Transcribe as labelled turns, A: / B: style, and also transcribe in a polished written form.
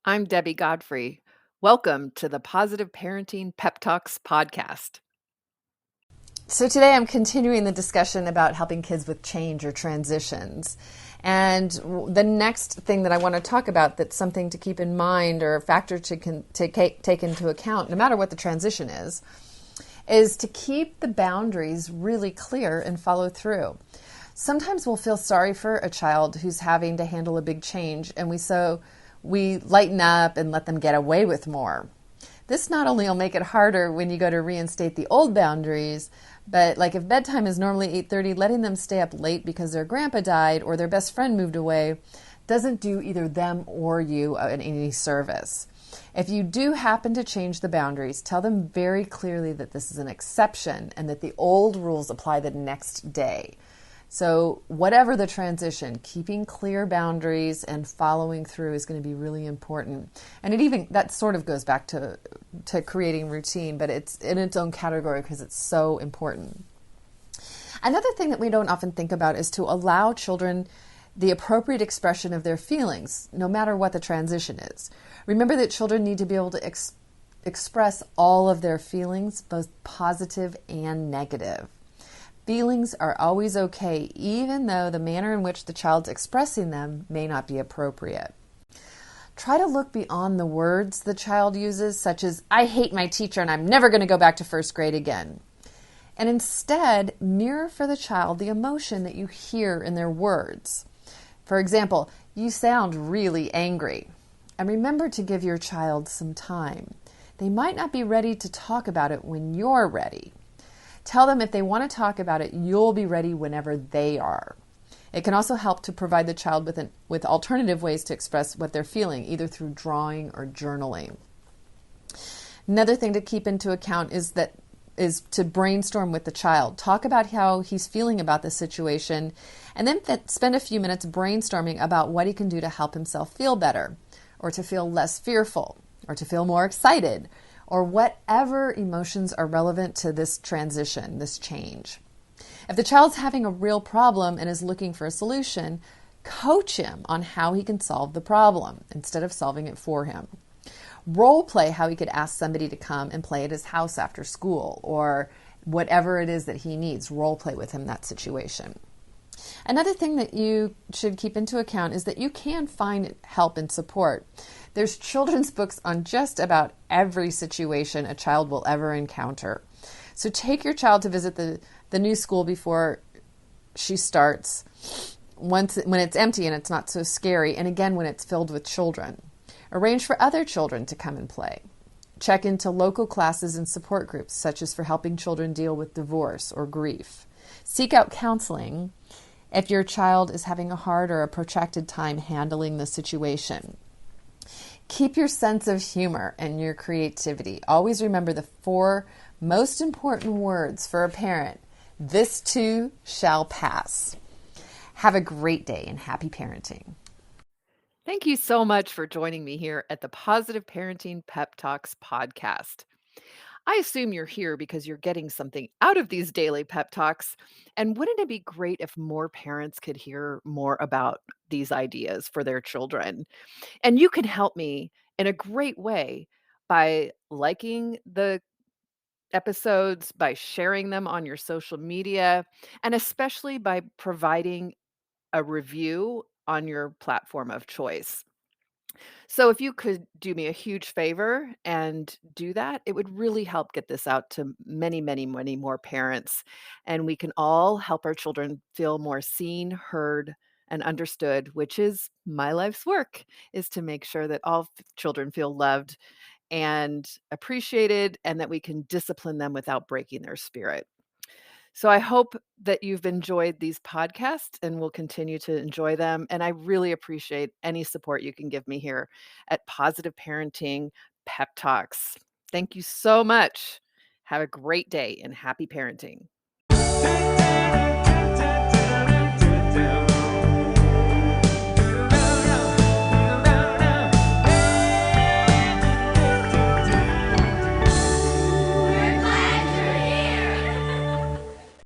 A: I'm Debbie Godfrey. Welcome to the Positive Parenting Pep Talks podcast.
B: So today I'm continuing the discussion about helping kids with change or transitions. And the next thing that I want to talk about that's something to keep in mind or a factor to take into account, no matter what the transition is to keep the boundaries really clear and follow through. Sometimes we'll feel sorry for a child who's having to handle a big change, and we lighten up and let them get away with more. This not only will make it harder when you go to reinstate the old boundaries, but like if bedtime is normally 8:30, letting them stay up late because their grandpa died or their best friend moved away doesn't do either them or you any service. If you do happen to change the boundaries, tell them very clearly that this is an exception and that the old rules apply the next day. So whatever the transition, keeping clear boundaries and following through is going to be really important. And that sort of goes back to creating routine, but it's in its own category because it's so important. Another thing that we don't often think about is to allow children the appropriate expression of their feelings, no matter what the transition is. Remember that children need to be able to express all of their feelings, both positive and negative. Feelings are always okay, even though the manner in which the child's expressing them may not be appropriate. Try to look beyond the words the child uses, such as, "I hate my teacher and I'm never going to go back to first grade again." And instead, mirror for the child the emotion that you hear in their words. For example, "You sound really angry." And remember to give your child some time. They might not be ready to talk about it when you're ready. Tell them if they want to talk about it, you'll be ready whenever they are. It can also help to provide the child with alternative ways to express what they're feeling, either through drawing or journaling. Another thing to keep into account is to brainstorm with the child. Talk about how he's feeling about the situation, and then spend a few minutes brainstorming about what he can do to help himself feel better, or to feel less fearful, or to feel more excited, or whatever emotions are relevant to this transition, this change. If the child's having a real problem and is looking for a solution, coach him on how he can solve the problem instead of solving it for him. Role play how he could ask somebody to come and play at his house after school, or whatever it is that he needs. Role play with him that situation. Another thing that you should keep into account is that you can find help and support. There's children's books on just about every situation a child will ever encounter. So take your child to visit the new school before she starts, when it's empty and it's not so scary, and again when it's filled with children. Arrange for other children to come and play. Check into local classes and support groups, such as for helping children deal with divorce or grief. Seek out counseling if your child is having a hard or a protracted time handling the situation. Keep your sense of humor and your creativity. Always remember the 4 most important words for a parent. This too shall pass. Have a great day and happy parenting.
A: Thank you so much for joining me here at the Positive Parenting Pep Talks podcast. I assume you're here because you're getting something out of these daily pep talks. And wouldn't it be great if more parents could hear more about these ideas for their children? And you can help me in a great way by liking the episodes, by sharing them on your social media, and especially by providing a review on your platform of choice. So if you could do me a huge favor and do that, it would really help get this out to many, many, many more parents. And we can all help our children feel more seen, heard, and understood, which is my life's work, is to make sure that all children feel loved and appreciated, and that we can discipline them without breaking their spirit. So I hope that you've enjoyed these podcasts and will continue to enjoy them. And I really appreciate any support you can give me here at Positive Parenting Pep Talks. Thank you so much. Have a great day and happy parenting.